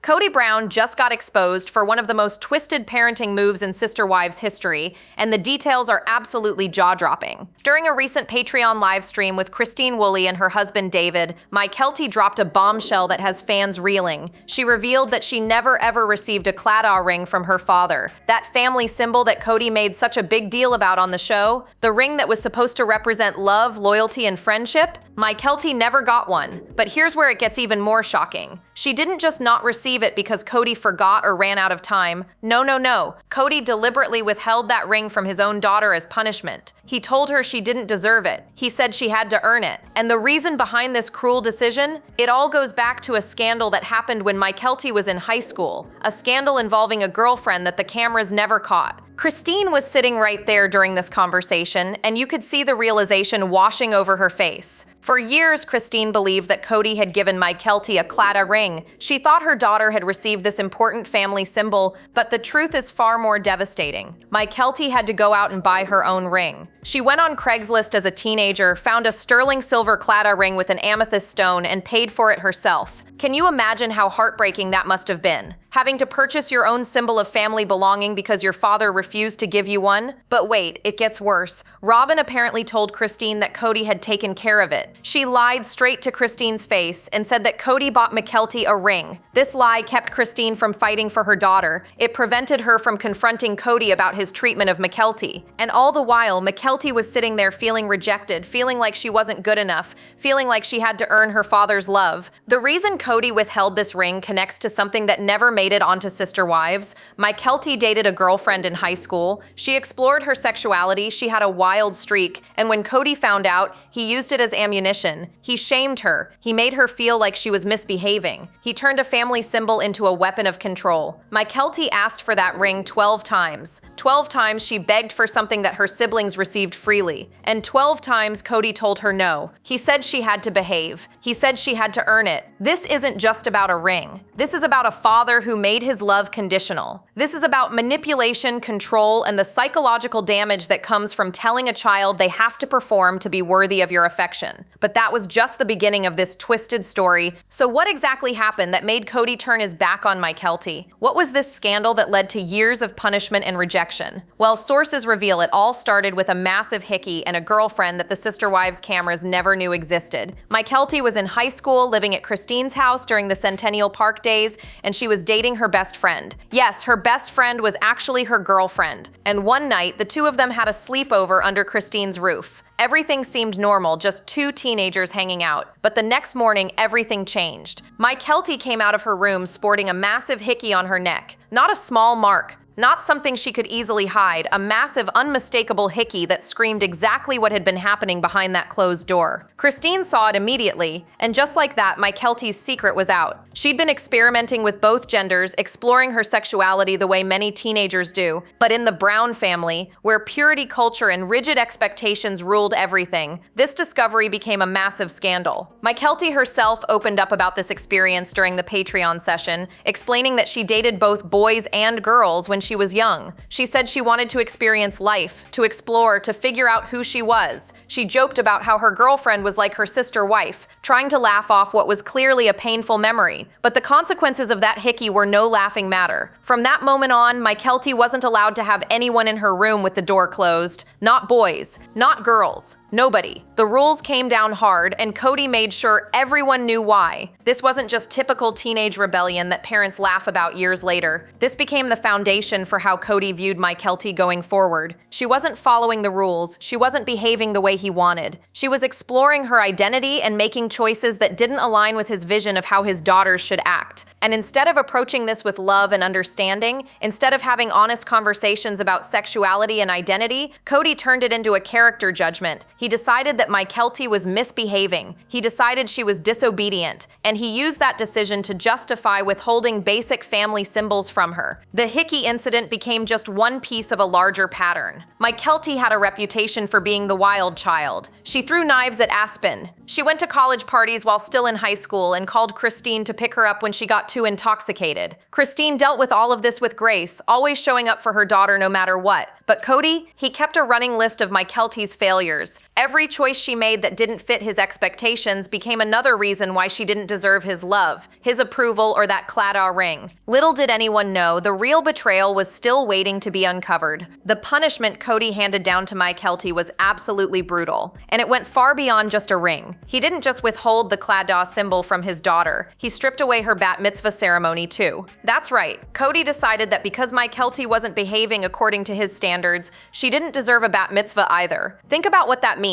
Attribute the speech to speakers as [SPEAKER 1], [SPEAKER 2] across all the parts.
[SPEAKER 1] Kody Brown just got exposed for one of the most twisted parenting moves in Sister Wives history, and the details are absolutely jaw-dropping. During a recent Patreon live stream with Christine Woolley and her husband David, Mykelti dropped a bombshell that has fans reeling. She revealed that she never ever received a claddagh ring from her father, that family symbol that Kody made such a big deal about on the show, the ring that was supposed to represent love, loyalty, and friendship. Mykelti never got one. But here's where it gets even more shocking. She didn't just not receive it because Kody forgot or ran out of time. No. Kody deliberately withheld that ring from his own daughter as punishment. He told her she didn't deserve it. He said she had to earn it. And the reason behind this cruel decision? It all goes back to a scandal that happened when Mykelti was in high school. A scandal involving a girlfriend that the cameras never caught. Christine was sitting right there during this conversation, and you could see the realization washing over her face. For years, Christine believed that Kody had given Mykelti a claddagh ring. She thought her daughter had received this important family symbol, but the truth is far more devastating. Mykelti had to go out and buy her own ring. She went on Craigslist as a teenager, found a sterling silver claddagh ring with an amethyst stone, and paid for it herself. Can you imagine how heartbreaking that must have been? Having to purchase your own symbol of family belonging because your father refused to give you one? But wait, it gets worse. Robyn apparently told Christine that Kody had taken care of it. She lied straight to Christine's face and said that Kody bought Mykelti a ring. This lie kept Christine from fighting for her daughter. It prevented her from confronting Kody about his treatment of Mykelti. And all the while, Mykelti was sitting there feeling rejected, feeling like she wasn't good enough, feeling like she had to earn her father's love. The reason Kody withheld this ring connects to something that never made it onto Sister Wives. Mykelti dated a girlfriend in high school. She explored her sexuality, she had a wild streak, and when Kody found out, he used it as ammunition. He shamed her. He made her feel like she was misbehaving. He turned a family symbol into a weapon of control. Mykelti asked for that ring 12 times. 12 times she begged for something that her siblings received freely. And 12 times Kody told her no. He said she had to behave. He said she had to earn it. This isn't just about a ring. This is about a father who made his love conditional. This is about manipulation, control, and the psychological damage that comes from telling a child they have to perform to be worthy of your affection. But that was just the beginning of this twisted story. So what exactly happened that made Kody turn his back on Mykelti? What was this scandal that led to years of punishment and rejection? Well, sources reveal it all started with a massive hickey and a girlfriend that the Sister Wives cameras never knew existed. Mykelti was in high school, living at Christine's house during the Centennial Park days, and she was dating her best friend. Yes, her best friend was actually her girlfriend. And one night, the two of them had a sleepover under Christine's roof. Everything seemed normal, just two teenagers hanging out. But the next morning, everything changed. Mykelti came out of her room sporting a massive hickey on her neck. Not a small mark. Not something she could easily hide, a massive, unmistakable hickey that screamed exactly what had been happening behind that closed door. Christine saw it immediately, and just like that, Mykelti's secret was out. She'd been experimenting with both genders, exploring her sexuality the way many teenagers do, but in the Brown family, where purity culture and rigid expectations ruled everything, this discovery became a massive scandal. Mykelti herself opened up about this experience during the Patreon session, explaining that she dated both boys and girls when she was young. She said she wanted to experience life, to explore, to figure out who she was. She joked about how her girlfriend was like her sister wife, trying to laugh off what was clearly a painful memory. But the consequences of that hickey were no laughing matter. From that moment on, Mykelti wasn't allowed to have anyone in her room with the door closed. Not boys, not girls, nobody. The rules came down hard, and Kody made sure everyone knew why. This wasn't just typical teenage rebellion that parents laugh about years later. This became the foundation for how Kody viewed Mykelti going forward. She wasn't following the rules. She wasn't behaving the way he wanted. She was exploring her identity and making choices that didn't align with his vision of how his daughters should act. And instead of approaching this with love and understanding, instead of having honest conversations about sexuality and identity, Kody turned it into a character judgment. He decided that Mykelti was misbehaving. He decided she was disobedient, and he used that decision to justify withholding basic family symbols from her. The hickey incident became just one piece of a larger pattern. Mykelti had a reputation for being the wild child. She threw knives at Aspen. She went to college parties while still in high school and called Christine to pick her up when she got too intoxicated. Christine dealt with all of this with grace, always showing up for her daughter no matter what. But Kody, he kept a running list of Mykelti's failures. Every choice she made that didn't fit his expectations became another reason why she didn't deserve his love, his approval, or that claddagh ring. Little did anyone know, the real betrayal was still waiting to be uncovered. The punishment Kody handed down to Mykelti was absolutely brutal, and it went far beyond just a ring. He didn't just withhold the claddagh symbol from his daughter, he stripped away her bat mitzvah ceremony too. That's right, Kody decided that because Mykelti wasn't behaving according to his standards, she didn't deserve a bat mitzvah either. Think about what that means.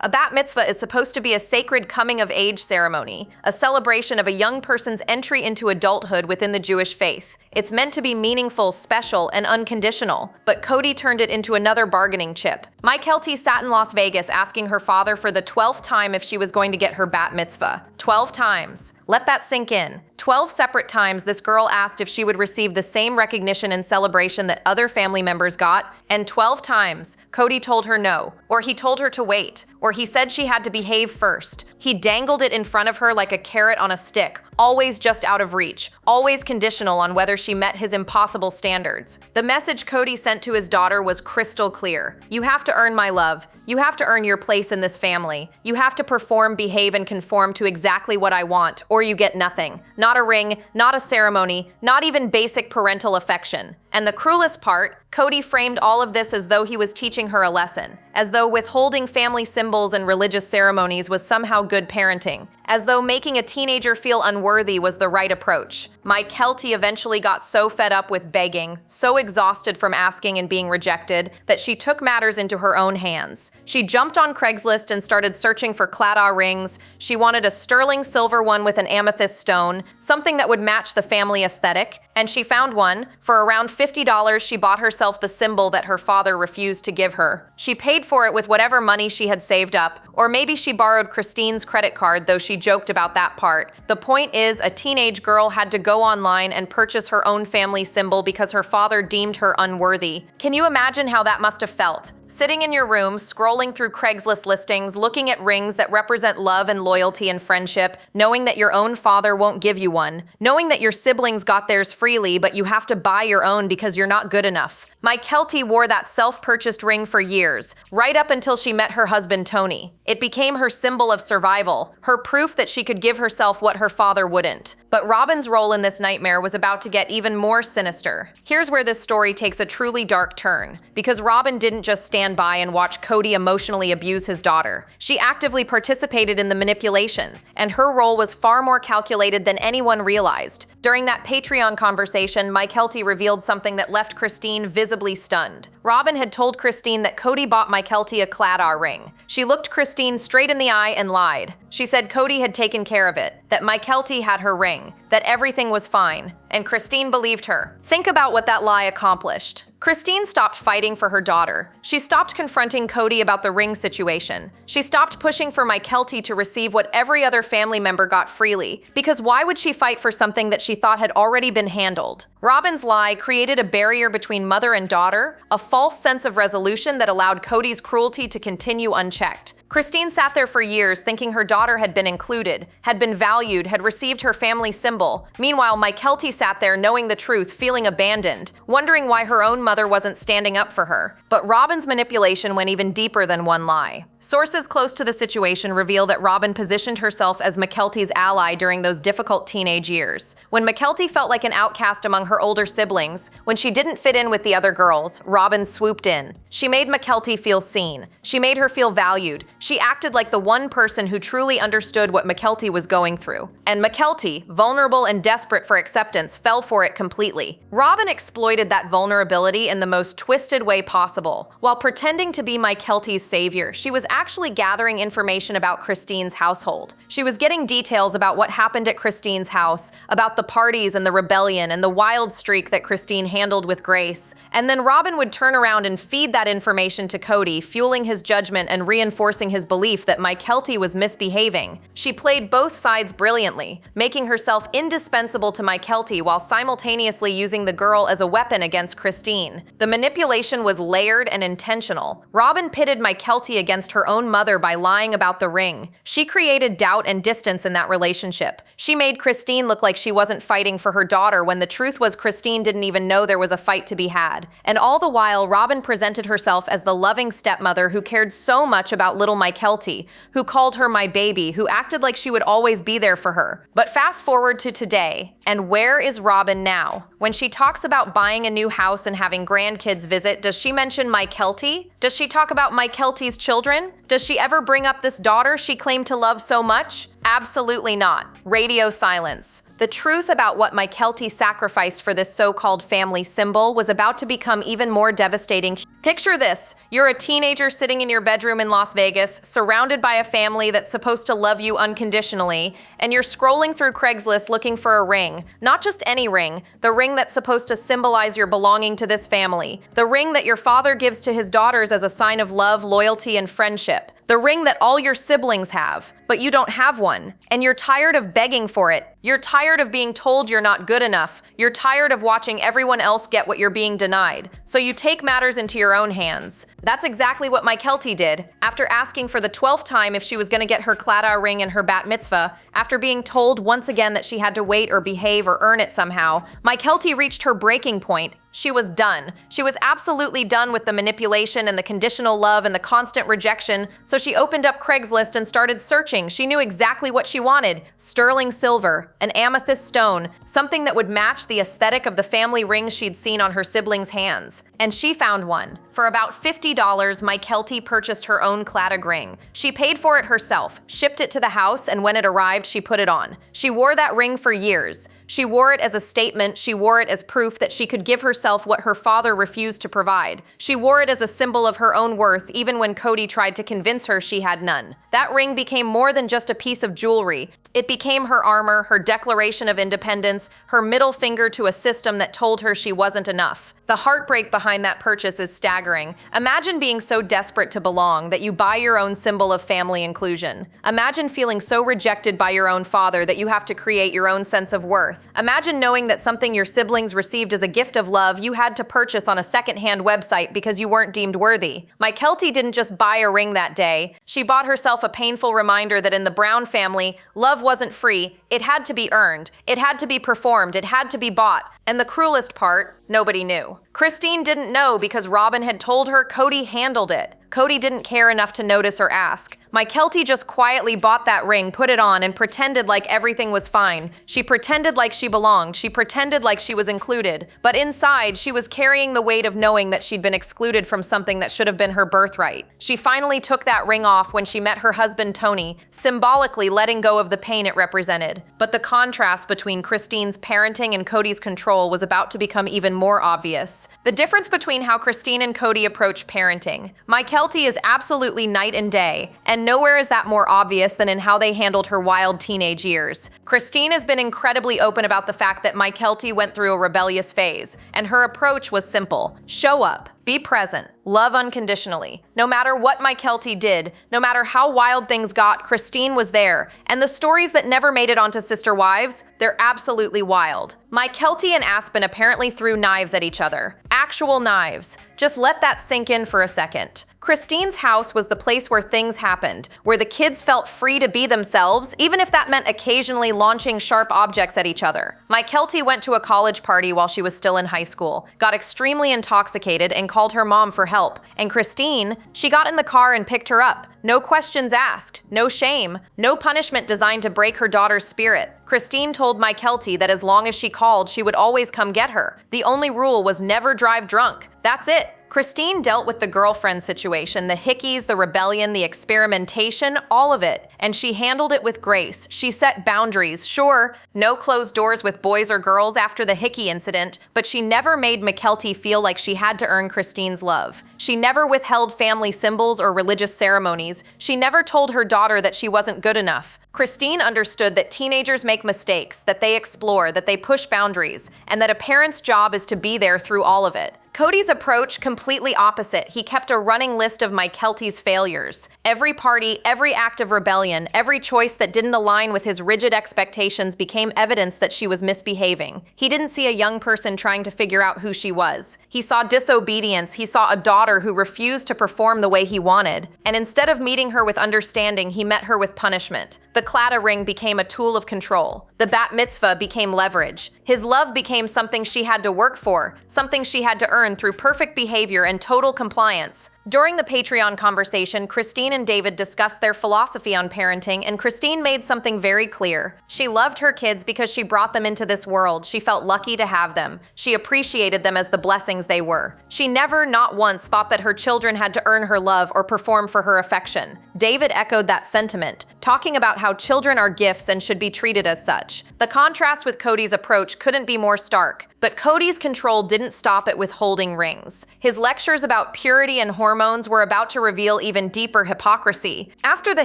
[SPEAKER 1] A bat mitzvah is supposed to be a sacred coming-of-age ceremony, a celebration of a young person's entry into adulthood within the Jewish faith. It's meant to be meaningful, special, and unconditional, but Kody turned it into another bargaining chip. Mykelti sat in Las Vegas asking her father for the 12th time if she was going to get her bat mitzvah. 12 times. Let that sink in. 12 separate times this girl asked if she would receive the same recognition and celebration that other family members got, and 12 times Kody told her no, or he told her to wait, or he said she had to behave first. He dangled it in front of her like a carrot on a stick, always just out of reach, always conditional on whether she met his impossible standards. The message Kody sent to his daughter was crystal clear. You have to earn my love. You have to earn your place in this family. You have to perform, behave, and conform to exactly what I want, or you get nothing. Not a ring, not a ceremony, not even basic parental affection. And the cruelest part, Kody framed all of this as though he was teaching her a lesson, as though withholding family symbols and religious ceremonies was somehow good parenting, as though making a teenager feel unworthy was the right approach. Mykelti eventually got so fed up with begging, so exhausted from asking and being rejected, that she took matters into her own hands. She jumped on Craigslist and started searching for claddagh rings. She wanted a sterling silver one with an amethyst stone, something that would match the family aesthetic, and she found one. For around $50, she bought herself the symbol that her father refused to give her. She paid for it with whatever money she had saved up, or maybe she borrowed Christine's credit card, though she joked about that part. The point is, a teenage girl had to go online and purchase her own family symbol because her father deemed her unworthy. Can you imagine how that must have felt? Sitting in your room, scrolling through Craigslist listings, looking at rings that represent love and loyalty and friendship, knowing that your own father won't give you one, knowing that your siblings got theirs freely, but you have to buy your own because you're not good enough. Mykelti wore that self-purchased ring for years, right up until she met her husband Tony. It became her symbol of survival, her proof that she could give herself what her father wouldn't. But Robyn's role in this nightmare was about to get even more sinister. Here's where this story takes a truly dark turn, because Robyn didn't just stand by and watch Kody emotionally abuse his daughter. She actively participated in the manipulation, and her role was far more calculated than anyone realized. During that Patreon conversation, Mykelti revealed something that left Christine visibly stunned. Robyn had told Christine that Kody bought Mykelti a claddagh ring. She looked Christine straight in the eye and lied. She said Kody had taken care of it, that Mykelti had her ring, that everything was fine, and Christine believed her. Think about what that lie accomplished. Christine stopped fighting for her daughter. She stopped confronting Kody about the ring situation. She stopped pushing for Mykelti to receive what every other family member got freely, because why would she fight for something that she thought had already been handled? Robyn's lie created a barrier between mother and daughter, a false sense of resolution that allowed Kody's cruelty to continue unchecked. Christine sat there for years thinking her daughter had been included, had been valued, had received her family symbol. Meanwhile, Mykelti sat there knowing the truth, feeling abandoned, wondering why her own mother wasn't standing up for her. But Robyn's manipulation went even deeper than one lie. Sources close to the situation reveal that Robyn positioned herself as Mykelti's ally during those difficult teenage years. When Mykelti felt like an outcast among her older siblings, when she didn't fit in with the other girls, Robyn swooped in. She made Mykelti feel seen. She made her feel valued. She acted like the one person who truly understood what Mykelti was going through. And Mykelti, vulnerable and desperate for acceptance, fell for it completely. Robyn exploited that vulnerability in the most twisted way possible. While pretending to be Mykelti's savior, she was actually gathering information about Christine's household. She was getting details about what happened at Christine's house, about the parties and the rebellion and the wild streak that Christine handled with grace. And then Robyn would turn around and feed that information to Kody, fueling his judgment and reinforcing his belief that Mykelti was misbehaving. She played both sides brilliantly, making herself indispensable to Mykelti while simultaneously using the girl as a weapon against Christine. The manipulation was layered and intentional. Robyn pitted Mykelti against her own mother by lying about the ring. She created doubt and distance in that relationship. She made Christine look like she wasn't fighting for her daughter when the truth was Christine didn't even know there was a fight to be had. And all the while, Robyn presented herself as the loving stepmother who cared so much about little Mykelti, who called her my baby, who acted like she would always be there for her. But fast forward to today, and where is Robyn now? When she talks about buying a new house and having grandkids visit, does she mention Mykelti? Does she talk about Mykelti's children? Does she ever bring up this daughter she claimed to love so much? Absolutely not. Radio silence. The truth about what Mykelti sacrificed for this so-called family symbol was about to become even more devastating. Picture this. You're a teenager sitting in your bedroom in Las Vegas, surrounded by a family that's supposed to love you unconditionally, and you're scrolling through Craigslist looking for a ring. Not just any ring, the ring that's supposed to symbolize your belonging to this family. The ring that your father gives to his daughters as a sign of love, loyalty, and friendship. The ring that all your siblings have, but you don't have one. And you're tired of begging for it. You're tired of being told you're not good enough. You're tired of watching everyone else get what you're being denied. So you take matters into your own hands. That's exactly what Mykelti did. After asking for the 12th time if she was gonna get her claddagh ring and her bat mitzvah, after being told once again that she had to wait or behave or earn it somehow, Mykelti reached her breaking point. She was done. She was absolutely done with the manipulation and the conditional love and the constant rejection, so she opened up Craigslist and started searching. She knew exactly what she wanted. Sterling silver, an amethyst stone, something that would match the aesthetic of the family rings she'd seen on her siblings' hands. And she found one. For about $50, Mykelti purchased her own claddagh ring. She paid for it herself, shipped it to the house, and when it arrived, she put it on. She wore that ring for years. She wore it as a statement. She wore it as proof that she could give herself what her father refused to provide. She wore it as a symbol of her own worth, even when Kody tried to convince her she had none. That ring became more than just a piece of jewelry. It became her armor, her declaration of independence, her middle finger to a system that told her she wasn't enough. The heartbreak behind that purchase is staggering. Imagine being so desperate to belong that you buy your own symbol of family inclusion. Imagine feeling so rejected by your own father that you have to create your own sense of worth. Imagine knowing that something your siblings received as a gift of love you had to purchase on a secondhand website because you weren't deemed worthy. Mykelti didn't just buy a ring that day. She bought herself a painful reminder that in the Brown family, love wasn't free. It had to be earned. It had to be performed. It had to be bought. And the cruelest part, nobody knew. Christine didn't know because Robyn had told her Kody handled it. Kody didn't care enough to notice or ask. Mykelti just quietly bought that ring, put it on, and pretended like everything was fine. She pretended like she belonged. She pretended like she was included. But inside, she was carrying the weight of knowing that she'd been excluded from something that should have been her birthright. She finally took that ring off when she met her husband Tony, symbolically letting go of the pain it represented. But the contrast between Christine's parenting and Kody's control was about to become even more obvious. The difference between how Christine and Kody approach parenting. Mykelti is absolutely night and day, and nowhere is that more obvious than in how they handled her wild teenage years. Christine has been incredibly open about the fact that Mykelti went through a rebellious phase, and her approach was simple. Show up. Be present. Love unconditionally. No matter what Mykelti did, no matter how wild things got, Christine was there. And the stories that never made it onto Sister Wives, they're absolutely wild. Mykelti and Aspen apparently threw knives at each other. Actual knives. Just let that sink in for a second. Christine's house was the place where things happened, where the kids felt free to be themselves, even if that meant occasionally launching sharp objects at each other. Mykelti went to a college party while she was still in high school, got extremely intoxicated, and called her mom for help. And Christine, she got in the car and picked her up. No questions asked, no shame, no punishment designed to break her daughter's spirit. Christine told Mykelti that as long as she called, she would always come get her. The only rule was never drive drunk. That's it. Christine dealt with the girlfriend situation, the hickeys, the rebellion, the experimentation, all of it. And she handled it with grace. She set boundaries. Sure, no closed doors with boys or girls after the hickey incident, but she never made Mykelti feel like she had to earn Christine's love. She never withheld family symbols or religious ceremonies. She never told her daughter that she wasn't good enough. Christine understood that teenagers make mistakes, that they explore, that they push boundaries, and that a parent's job is to be there through all of it. Kody's approach, completely opposite. He kept a running list of Mykelti's failures. Every party, every act of rebellion, every choice that didn't align with his rigid expectations became evidence that she was misbehaving. He didn't see a young person trying to figure out who she was. He saw disobedience. He saw a daughter who refused to perform the way he wanted. And instead of meeting her with understanding, he met her with punishment. The claddagh ring became a tool of control. The bat mitzvah became leverage. His love became something she had to work for, something she had to earn through perfect behavior and total compliance. During the Patreon conversation, Christine and David discussed their philosophy on parenting, and Christine made something very clear. She loved her kids because she brought them into this world. She felt lucky to have them. She appreciated them as the blessings they were. She never, not once, thought that her children had to earn her love or perform for her affection. David echoed that sentiment, talking about how children are gifts and should be treated as such. The contrast with Kody's approach couldn't be more stark. But Kody's control didn't stop at withholding rings. His lectures about purity and hormones were about to reveal even deeper hypocrisy. After the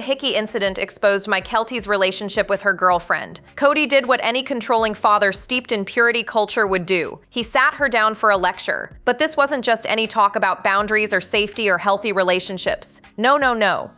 [SPEAKER 1] Hickey incident exposed Mykelti's relationship with her girlfriend, Kody did what any controlling father steeped in purity culture would do. He sat her down for a lecture. But this wasn't just any talk about boundaries or safety or healthy relationships. No.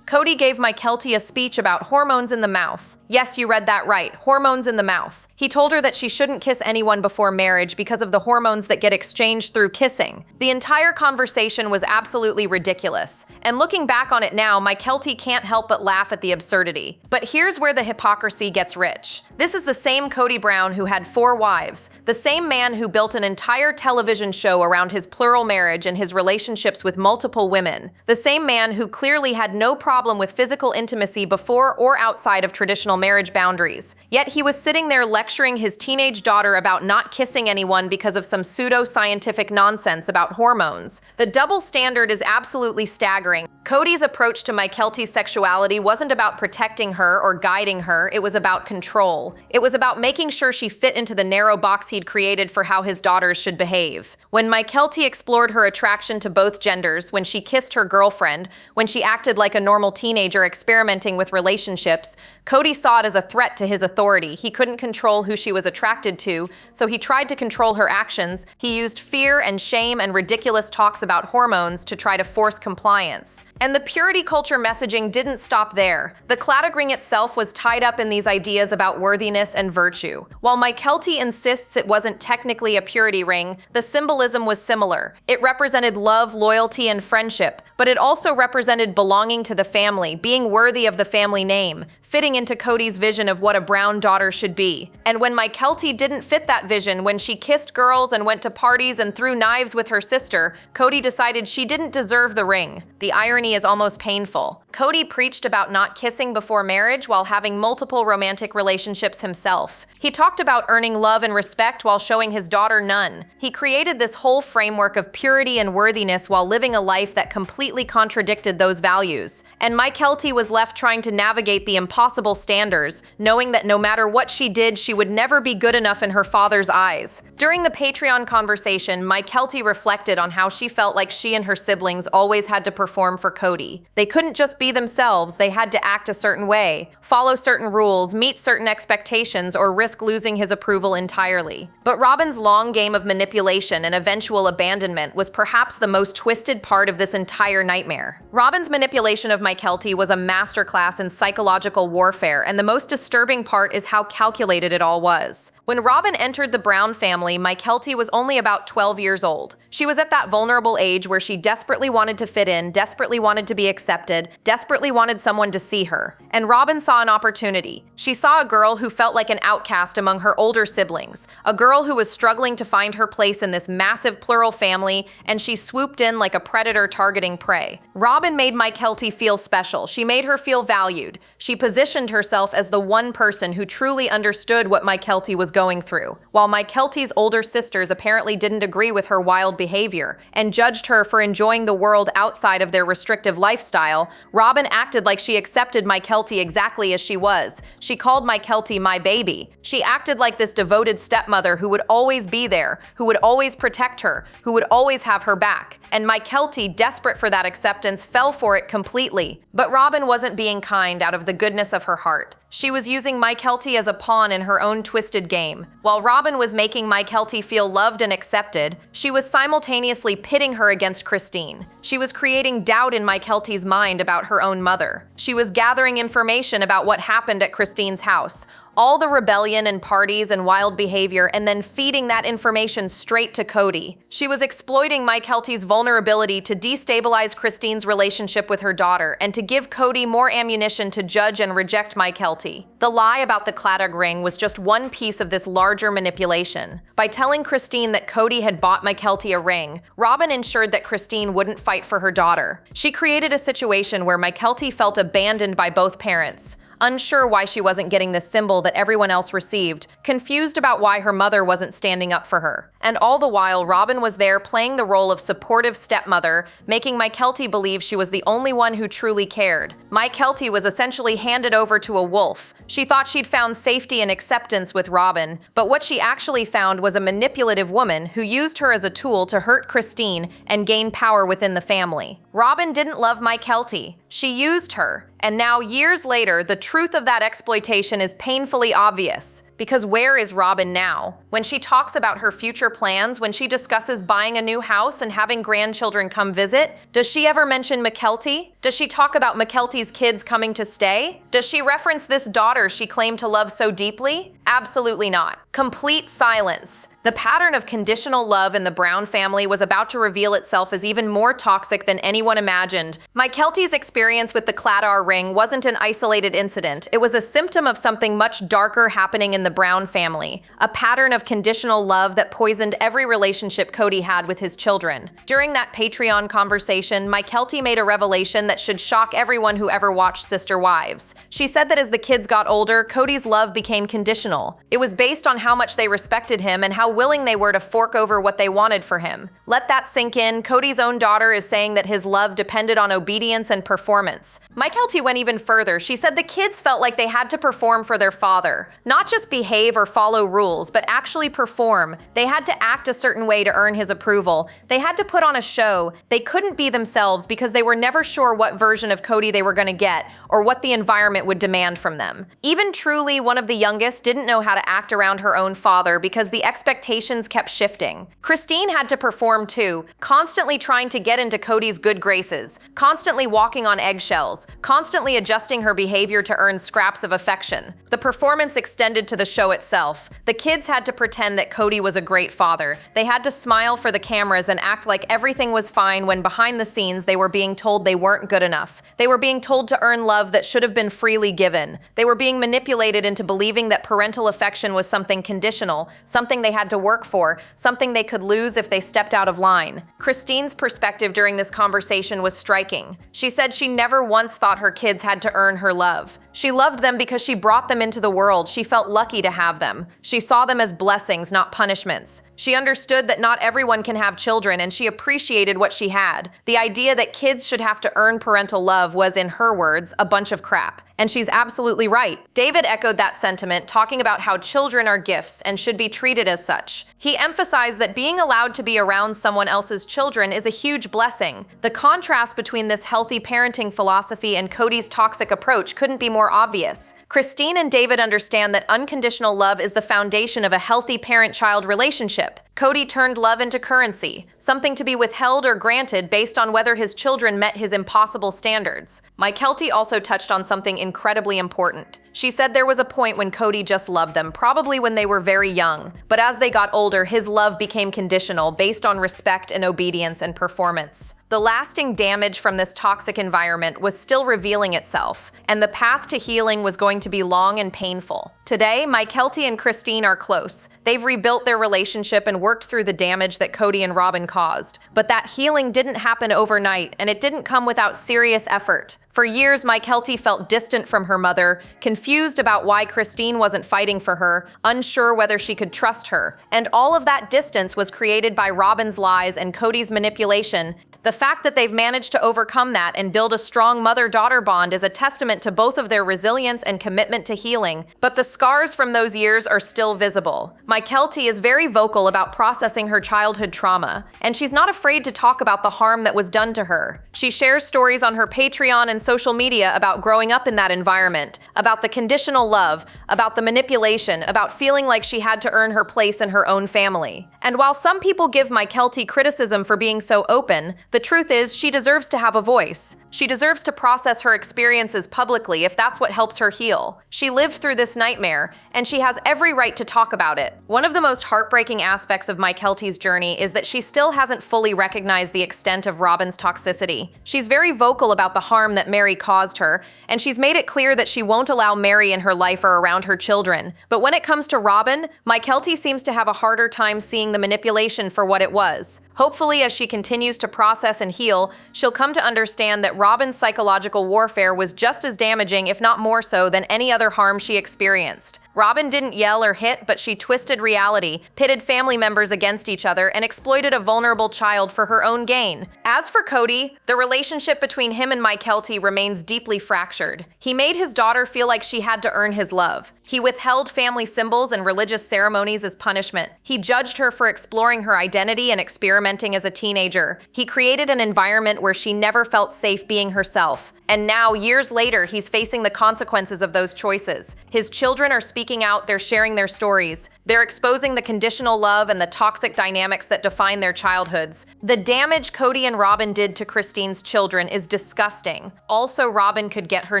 [SPEAKER 1] Kody gave Mykelti a speech about hormones in the mouth. Yes, you read that right, hormones in the mouth. He told her that she shouldn't kiss anyone before marriage because of the hormones that get exchanged through kissing. The entire conversation was absolutely ridiculous. And looking back on it now, Mykelti can't help but laugh at the absurdity. But here's where the hypocrisy gets rich. This is the same Kody Brown who had 4 wives, the same man who built an entire television show around his plural marriage and his relationships with multiple women, the same man who clearly had no problem with physical intimacy before or outside of traditional marriage boundaries. Yet he was sitting there lecturing his teenage daughter about not kissing anyone because of some pseudo-scientific nonsense about hormones. The double standard is absolutely staggering. Kody's approach to Mykelti's sexuality wasn't about protecting her or guiding her, it was about control. It was about making sure she fit into the narrow box he'd created for how his daughters should behave. When Mykelti explored her attraction to both genders, when she kissed her girlfriend, when she acted like a normal teenager experimenting with relationships, Kody saw it as a threat to his authority. He couldn't control who she was attracted to, so he tried to control her actions. He used fear and shame and ridiculous talks about hormones to try to force compliance. And the purity culture messaging didn't stop there. The claddagh ring itself was tied up in these ideas about worthiness and virtue. While Mykelti insists it wasn't technically a purity ring, the symbolism was similar. It represented love, loyalty, and friendship, but it also represented belonging to the family, being worthy of the family name, fitting into Kody's vision of what a Brown daughter should be. And when Mykelti didn't fit that vision, when she kissed girls and went to parties and threw knives with her sister, Kody decided she didn't deserve the ring. The irony is almost painful. Kody preached about not kissing before marriage while having multiple romantic relationships himself. He talked about earning love and respect while showing his daughter none. He created this whole framework of purity and worthiness while living a life that completely contradicted those values. And Mykelti was left trying to navigate the impossible standards, knowing that no matter what she did, she would never be good enough in her father's eyes. During the Patreon conversation, Mykelti reflected on how she felt like she and her siblings always had to perform for Kody. They couldn't just be themselves, they had to act a certain way, follow certain rules, meet certain expectations, or risk losing his approval entirely. But Robyn's long game of manipulation and eventual abandonment was perhaps the most twisted part of this entire nightmare. Robyn's manipulation of Mykelti was a masterclass in psychological warfare, and the most disturbing part is how calculated it all was. When Robyn entered the Brown family, Mykelti was only about 12 years old. She was at that vulnerable age where she desperately wanted to fit in, desperately wanted to be accepted, desperately wanted someone to see her. And Robyn saw an opportunity. She saw a girl who felt like an outcast among her older siblings, a girl who was struggling to find her place in this massive plural family, and she swooped in like a predator targeting prey. Robyn made Mykelti feel special. She made her feel valued. She positioned herself as the one person who truly understood what Mykelti was going through. While Mykelti's older sisters apparently didn't agree with her wild behavior and judged her for enjoying the world outside of their restrictive lifestyle, Robyn acted like she accepted Mykelti exactly as she was. She called Mykelti my baby. She acted like this devoted stepmother who would always be there, who would always protect her, who would always have her back. And Mykelti, desperate for that acceptance, fell for it completely. But Robyn wasn't being kind out of the goodness of her heart. She was using Mykelti as a pawn in her own twisted game. While Robyn was making Mykelti feel loved and accepted, she was simultaneously pitting her against Christine. She was creating doubt in Mykelti's mind about her own mother. She was gathering information about what happened at Christine's house, All the rebellion and parties and wild behavior, and then feeding that information straight to Kody. She was exploiting Mykelti's vulnerability to destabilize Christine's relationship with her daughter and to give Kody more ammunition to judge and reject Mykelti. The lie about the claddagh ring was just one piece of this larger manipulation. By telling Christine that Kody had bought Mykelti a ring, Robyn ensured that Christine wouldn't fight for her daughter. She created a situation where Mykelti felt abandoned by both parents, unsure why she wasn't getting the symbol that everyone else received, confused about why her mother wasn't standing up for her. And all the while, Robyn was there playing the role of supportive stepmother, making Mykelti believe she was the only one who truly cared. Mykelti was essentially handed over to a wolf. She thought she'd found safety and acceptance with Robyn, but what she actually found was a manipulative woman who used her as a tool to hurt Christine and gain power within the family. Robyn didn't love Mykelti. She used her. And now, years later, the truth of that exploitation is painfully obvious. Because where is Robyn now? When she talks about her future plans, when she discusses buying a new house and having grandchildren come visit, does she ever mention Mykelti? Does she talk about Mykelti's kids coming to stay? Does she reference this daughter she claimed to love so deeply? Absolutely not. Complete silence. The pattern of conditional love in the Brown family was about to reveal itself as even more toxic than anyone imagined. Mykelti's experience with the claddagh ring wasn't an isolated incident. It was a symptom of something much darker happening in the Brown family, a pattern of conditional love that poisoned every relationship Kody had with his children. During that Patreon conversation, Mykelti made a revelation that should shock everyone who ever watched Sister Wives. She said that as the kids got older, Kody's love became conditional. It was based on how much they respected him and how willing they were to fork over what they wanted for him. Let that sink in. Kody's own daughter is saying that his love depended on obedience and performance. Mykelti went even further. She said the kids felt like they had to perform for their father. Not just behave or follow rules, but actually perform. They had to act a certain way to earn his approval. They had to put on a show. They couldn't be themselves because they were never sure what version of Kody they were going to get or what the environment would demand from them. Even Truly, one of the youngest, didn't know how to act around her own father because the expectations kept shifting. Christine had to perform too, constantly trying to get into Kody's good graces, constantly walking on eggshells, constantly adjusting her behavior to earn scraps of affection. The performance extended to the show itself. The kids had to pretend that Kody was a great father. They had to smile for the cameras and act like everything was fine when behind the scenes they were being told they weren't good enough. They were being told to earn love that should have been freely given. They were being manipulated into believing that parental affection was something conditional, something they had to work for, something they could lose if they stepped out of line. Christine's perspective during this conversation was striking. She said she never once thought her kids had to earn her love. She loved them because she brought them into the world. She felt lucky to have them. She saw them as blessings, not punishments. She understood that not everyone can have children, and she appreciated what she had. The idea that kids should have to earn parental love was, in her words, a bunch of crap. And she's absolutely right. David echoed that sentiment, talking about how children are gifts and should be treated as such. He emphasized that being allowed to be around someone else's children is a huge blessing. The contrast between this healthy parenting philosophy and Kody's toxic approach couldn't be more obvious. Christine and David understand that unconditional love is the foundation of a healthy parent-child relationship. Kody turned love into currency, something to be withheld or granted based on whether his children met his impossible standards. Mykelti also touched on something incredibly important. She said there was a point when Kody just loved them, probably when they were very young. But as they got older, his love became conditional, based on respect and obedience and performance. The lasting damage from this toxic environment was still revealing itself, and the path to healing was going to be long and painful. Today, Mykelti and Christine are close. They've rebuilt their relationship and worked through the damage that Kody and Robyn caused. But that healing didn't happen overnight, and it didn't come without serious effort. For years, Mykelti felt distant from her mother, confused about why Christine wasn't fighting for her, unsure whether she could trust her. And all of that distance was created by Robyn's lies and Kody's manipulation. The fact that they've managed to overcome that and build a strong mother-daughter bond is a testament to both of their resilience and commitment to healing. But the scars from those years are still visible. Mykelti is very vocal about processing her childhood trauma, and she's not afraid to talk about the harm that was done to her. She shares stories on her Patreon and social media about growing up in that environment, about the conditional love, about the manipulation, about feeling like she had to earn her place in her own family. And while some people give Mykelti criticism for being so open, the truth is she deserves to have a voice. She deserves to process her experiences publicly if that's what helps her heal. She lived through this nightmare, and she has every right to talk about it. One of the most heartbreaking aspects of Mykelti's journey is that she still hasn't fully recognized the extent of Robyn's toxicity. She's very vocal about the harm that Mary caused her, and she's made it clear that she won't allow Mary in her life or around her children. But when it comes to Robyn, Mykelti seems to have a harder time seeing the manipulation for what it was. Hopefully, as she continues to process and heal, she'll come to understand that Robyn's psychological warfare was just as damaging, if not more so, than any other harm she experienced. Robyn didn't yell or hit, but she twisted reality, pitted family members against each other, and exploited a vulnerable child for her own gain. As for Kody, the relationship between him and Mykelti remains deeply fractured. He made his daughter feel like she had to earn his love. He withheld family symbols and religious ceremonies as punishment. He judged her for exploring her identity and experimenting as a teenager. He created an environment where she never felt safe being herself. And now, years later, he's facing the consequences of those choices. His children are speaking out, they're sharing their stories. They're exposing the conditional love and the toxic dynamics that define their childhoods. The damage Kody and Robyn did to Christine's children is disgusting. Also, Robyn could get her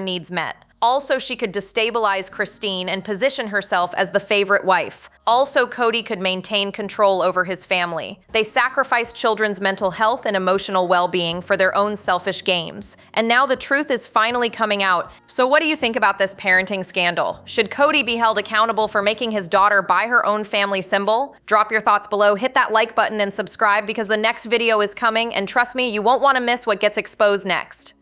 [SPEAKER 1] needs met. Also, she could destabilize Christine and position herself as the favorite wife. Also, Kody could maintain control over his family. They sacrificed children's mental health and emotional well-being for their own selfish games. And now the truth is finally coming out. So what do you think about this parenting scandal? Should Kody be held accountable for making his daughter buy her own family symbol? Drop your thoughts below, hit that like button and subscribe because the next video is coming, and trust me, you won't want to miss what gets exposed next.